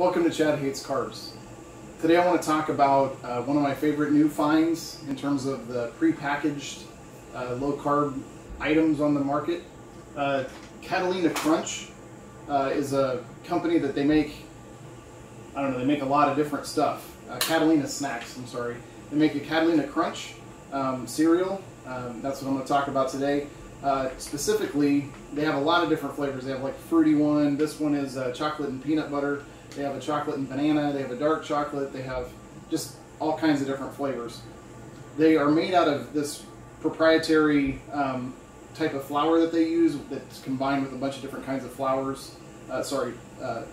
Welcome to Chad Hates Carbs. Today I want to talk about one of my favorite new finds in terms of the prepackaged low-carb items on the market. Catalina Crunch is a company that they make, they make a lot of different stuff. Catalina Snacks, I'm sorry. They make a Catalina Crunch cereal. That's what I'm going to talk about today. Specifically, they have a lot of different flavors. They have like a fruity one. This one is chocolate and peanut butter. They have a chocolate and banana. They have a dark chocolate. They have just all kinds of different flavors. They are made out of this proprietary type of flour that they use that's combined with a bunch of different kinds of flours.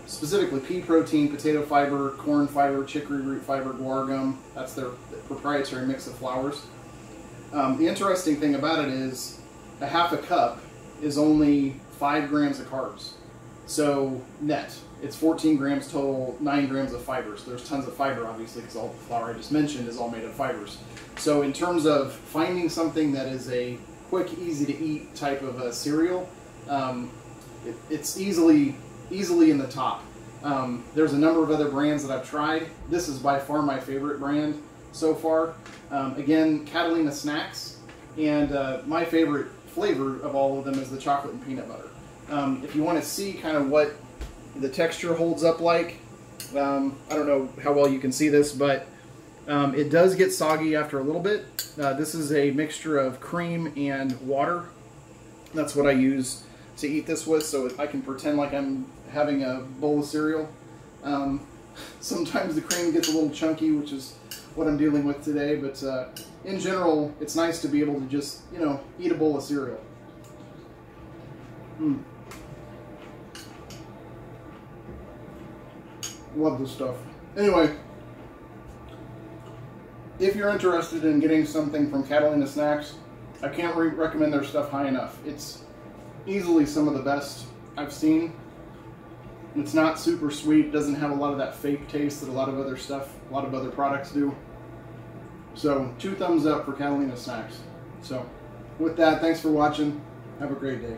Specifically pea protein, potato fiber, corn fiber, chicory root fiber, guar gum. That's their proprietary mix of flours. The interesting thing about it is a half a cup is only 5 grams of carbs. So net, it's 14 grams total, 9 grams of fibers. There's tons of fiber, obviously, because all the flour I just mentioned is all made of fibers. So in terms of finding something that is a quick, easy to eat type of a cereal, it's easily in the top. There's a number of other brands that I've tried. This is by far my favorite brand so far. Again, Catalina Snacks, and my favorite flavor of all of them is the chocolate and peanut butter. If you want to see kind of what the texture holds up like, I don't know how well you can see this, but it does get soggy after a little bit. This is a mixture of cream and water. That's what I use to eat this with, so I can pretend like I'm having a bowl of cereal. Sometimes the cream gets a little chunky, which is what I'm dealing with today, but in general, it's nice to be able to just, eat a bowl of cereal. Love this stuff. Anyway, if you're interested in getting something from Catalina Snacks, I can't recommend their stuff high enough. It's easily some of the best I've seen. It's not super sweet, doesn't have a lot of that fake taste that a lot of other products do. So 2 thumbs up for Catalina Snacks. So with that, thanks for watching. Have a great day.